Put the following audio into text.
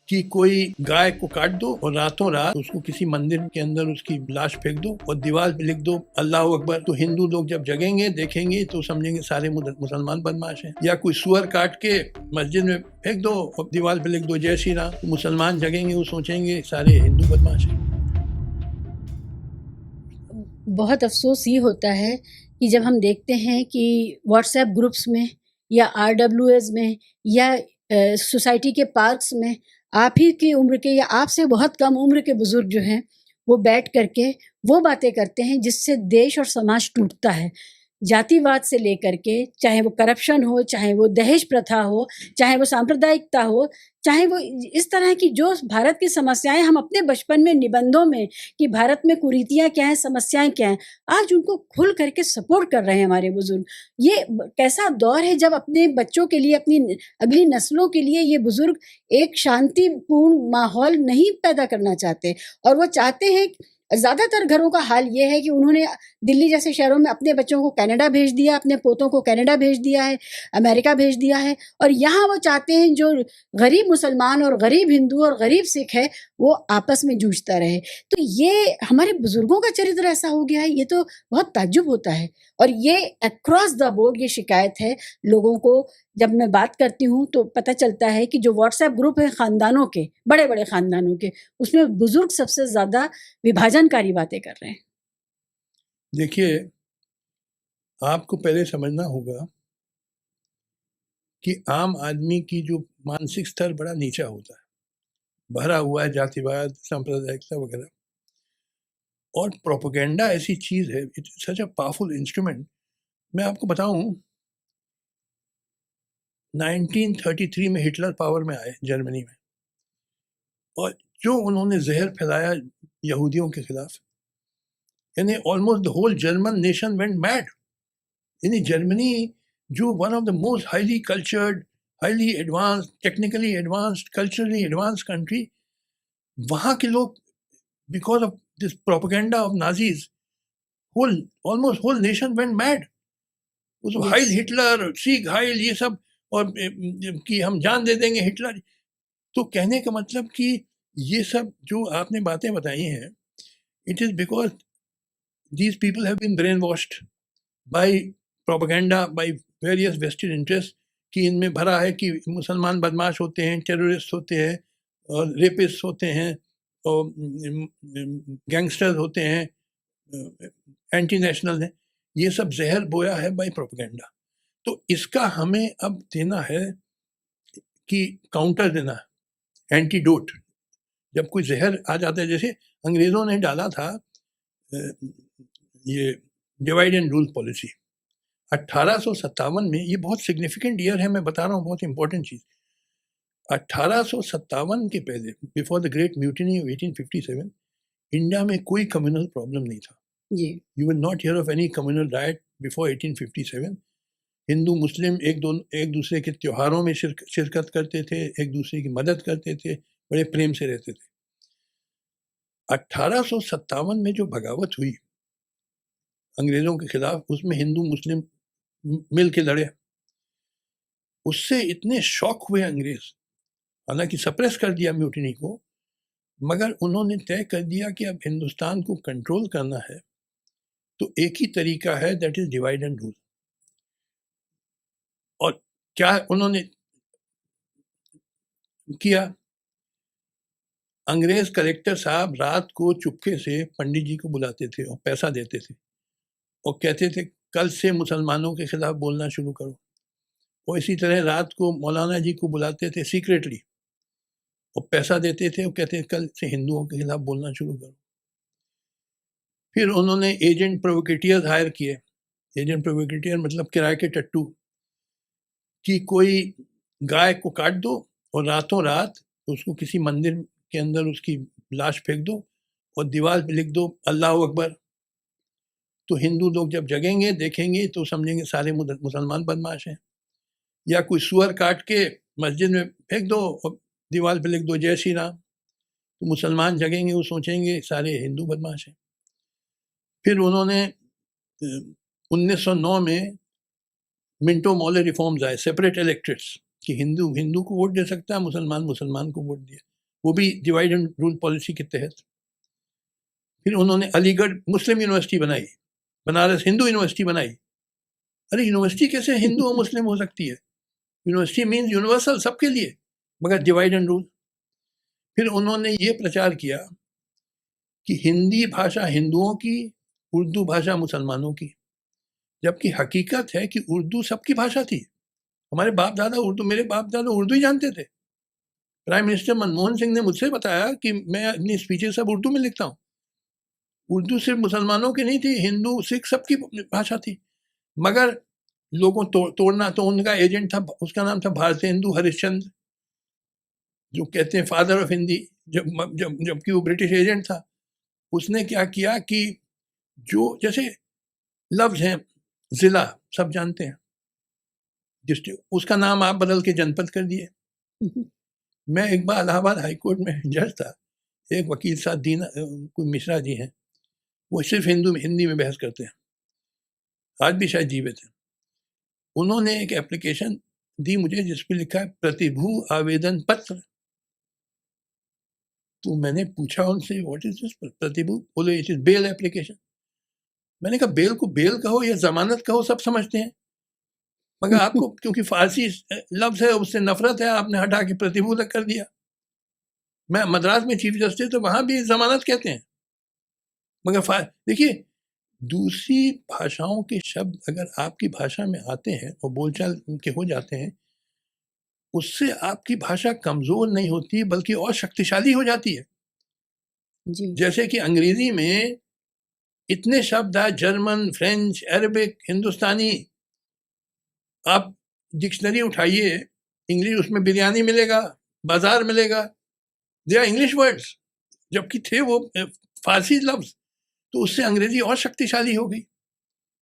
कि कोई गाय को काट दो और रातों रात उसको किसी मंदिर के अंदर उसकी लाश फेंक दो और दीवार पे लिख दो अल्लाह अकबर। तो हिंदू लोग जब जगेंगे देखेंगे तो समझेंगे सारे मुसलमान बदमाश हैं। या कोई सुअर काट के मस्जिद में फेंक दो और दीवार पे लिख दो जय श्री राम। तो मुसलमान जगेंगे वो सोचेंगे सारे हिंदू बदमाश हैं। बहुत अफसोस ये होता है कि जब हम देखते हैं कि व्हाट्सएप ग्रुप्स में या आरडब्ल्यूएस में या सोसाइटी के पार्क्स में आप ही की उम्र के या आपसे बहुत कम उम्र के बुजुर्ग जो हैं वो बैठ करके वो बातें करते हैं जिससे देश और समाज टूटता है। जातिवाद से लेकर के, चाहे वो करप्शन हो, चाहे वो दहेज प्रथा हो, चाहे वो सांप्रदायिकता हो, चाहे वो इस तरह की जो भारत की समस्याएं हम अपने बचपन में निबंधों में कि भारत में कुरीतियां क्या हैं, समस्याएं क्या हैं, आज उनको खुल करके सपोर्ट कर रहे हैं हमारे बुजुर्ग। ये कैसा दौर है जब अपने बच्चों के लिए, अपनी अगली नस्लों के लिए ये बुजुर्ग एक शांतिपूर्ण माहौल नहीं पैदा करना चाहते और वो चाहते हैं। ज़्यादातर घरों का हाल ये है कि उन्होंने दिल्ली जैसे शहरों में अपने बच्चों को कनाडा भेज दिया, अपने पोतों को कनाडा भेज दिया है, अमेरिका भेज दिया है और यहाँ वो चाहते हैं जो गरीब मुसलमान और गरीब हिंदू और गरीब सिख है वो आपस में जूझता रहे। तो ये हमारे बुजुर्गों का चरित्र ऐसा हो गया है, ये तो बहुत ताज्जुब होता है। और ये अक्रॉस द बोर्ड ये शिकायत है लोगों को। जब मैं बात करती हूँ तो पता चलता है कि जो व्हाट्सएप ग्रुप है खानदानों के, बड़े बड़े खानदानों के, उसमें बुजुर्ग सबसे ज़्यादा विभाजनकारी बातें कर रहे हैं। देखिए, आपको पहले समझना होगा कि आम आदमी की जो मानसिक स्तर बड़ा नीचा होता है, भरा हुआ है जातिवाद, सांप्रदायिकता वगैरह। और प्रोपेगेंडा ऐसी चीज है, it's such a powerful instrument. मैं आपको बताऊं, 1933 में हिटलर पावर में आए जर्मनी में, और जो उन्होंने जहर फैलाया यहूदियों के खिलाफ, यानी almost the whole German nation went mad. यानी जर्मनी जो one of the most highly cultured, highly advanced, technically advanced, culturally advanced country, वहाँ के लोग because of this propaganda of Nazis, almost whole nation went mad. Yes. Heil Hitler, sieg heil, ये सब, और कि हम जान दे देंगे हिटलर। तो कहने का मतलब कि ये सब जो आपने बातें बताई हैं, it is because these people have been brain washed by propaganda, by various vested interest, कि इनमें भरा है कि मुसलमान बदमाश होते हैं, टेररिस्ट होते हैं, और रेपिस्ट होते हैं, और गैंगस्टर्स होते हैं, एंटी नेशनल हैं। ये सब जहर बोया है बाय प्रोपेगेंडा। तो इसका हमें अब देना है कि काउंटर देना है, एंटीडोट। जब कोई जहर आ जाता है, जैसे अंग्रेजों ने डाला था ये डिवाइड एंड रूल पॉलिसी 1857 में। ये बहुत सिग्निफिकेंट ईयर है, मैं बता रहा हूँ, बहुत इंपॉर्टेंट चीज। 1857 के पहले, before the great mutiny of 1857, India में कोई कम्युनल प्रॉब्लम नहीं था। You will not hear of any communal riot before 1857। Hindu Muslim एक दूसरे के त्योहारों में शिरकत करते थे, एक दूसरे की मदद करते थे, बड़े प्रेम से रहते थे। 1857 में जो बगावत हुई अंग्रेजों के खिलाफ, उसमें हिंदू मुस्लिम मिल के लड़े। उससे इतने शॉक हुए अंग्रेज, हालांकि सप्रेस कर दिया म्यूटिनी को, मगर उन्होंने तय कर दिया कि अब हिंदुस्तान को कंट्रोल करना है तो एक ही तरीका है, that is divide and rule. और क्या उन्होंने किया? अंग्रेज कलेक्टर साहब रात को चुपके से पंडित जी को बुलाते थे और पैसा देते थे और कहते थे कल से मुसलमानों के खिलाफ बोलना शुरू करो। और इसी तरह रात को मौलाना जी को बुलाते थे सीक्रेटली और पैसा देते थे और कहते थे कल से हिंदुओं के खिलाफ बोलना शुरू करो। फिर उन्होंने एजेंट प्रोवोकेटियर्स हायर किए। एजेंट प्रोवोकेटियर मतलब किराए के टट्टू, कि कोई गाय को काट दो और रातों रात उसको किसी मंदिर के अंदर उसकी लाश फेंक दो और दीवार पे लिख दो अल्लाह अकबर। तो हिंदू लोग जब जगेंगे देखेंगे तो समझेंगे सारे मुसलमान बदमाश हैं। या कोई सुअर काट के मस्जिद में फेंक दो और दीवार पे लिख दो जय श्री राम। तो मुसलमान जगेंगे, वो सोचेंगे सारे हिंदू बदमाश हैं। फिर उन्होंने 1909 में मिंटो मॉले रिफॉर्म्स आए, सेपरेट इलेक्टरेट्स, कि हिंदू हिंदू को वोट दे सकता है, मुसलमान मुसलमान को वोट दिया। वो भी डिवाइड एंड रूल पॉलिसी के तहत। फिर उन्होंने अलीगढ़ मुस्लिम यूनिवर्सिटी बनाई, बनारस हिंदू यूनिवर्सिटी बनाई। अरे यूनिवर्सिटी कैसे हिंदू और मुस्लिम हो सकती है? यूनिवर्सिटी मीन्स यूनिवर्सल, सबके लिए, मगर डिवाइड एंड रूल। फिर उन्होंने ये प्रचार किया कि हिंदी भाषा हिंदुओं की, उर्दू भाषा मुसलमानों की, जबकि हकीकत है कि उर्दू सबकी भाषा थी। हमारे बाप दादा उर्दू, मेरे बाप दादा उर्दू ही जानते थे। प्राइम मिनिस्टर मनमोहन सिंह ने मुझसे बताया कि मैं अपनी स्पीचेस सब उर्दू में लिखता हूँ। उर्दू सिर्फ मुसलमानों की नहीं थी, हिंदू सिख सबकी भाषा थी। मगर लोगों तोड़ना, तो उनका एजेंट था, उसका नाम था भारतीय हिंदू हरिश्चंद्र, जो कहते हैं फादर ऑफ हिंदी, जबकि वो ब्रिटिश एजेंट था। उसने क्या किया कि जो जैसे लफ्ज हैं, जिला सब जानते हैं, डिस्ट्रिक्ट, उसका नाम आप बदल के जनपद कर दिए। मैं एक बार इलाहाबाद हाई कोर्ट में जज था, एक वकील साहब दीना कोई मिश्रा जी हैं, वो सिर्फ हिंदी में बहस करते हैं, आज भी शायद जीवित हैं। उन्होंने एक एप्लीकेशन दी मुझे जिस पे लिखा है प्रतिभू आवेदन पत्र। तो मैंने पूछा उनसे, व्हाट इज दिस प्रतिभू? बोले इट इज बेल एप्लीकेशन। मैंने कहा बेल को बेल कहो या जमानत कहो सब समझते हैं, मगर आपको क्योंकि फारसी लफ्ज है उससे नफरत है, आपने हटा के प्रतिभू तक कर दिया। मैं मद्रास में चीफ जस्टिस, तो वहां भी जमानत कहते हैं। मगर देखिए, दूसरी भाषाओं के शब्द अगर आपकी भाषा में आते हैं और बोलचाल के हो जाते हैं, उससे आपकी भाषा कमजोर नहीं होती बल्कि और शक्तिशाली हो जाती है। जी। जैसे कि अंग्रेजी में इतने शब्द है, जर्मन, फ्रेंच, अरबिक, हिंदुस्तानी, आप डिक्शनरी उठाइए इंग्लिश, उसमें बिरयानी मिलेगा, बाजार मिलेगा, दे आर इंग्लिश वर्ड्स, जबकि थे वो फारसी लफ्ज। तो उससे अंग्रेजी और शक्तिशाली हो गई।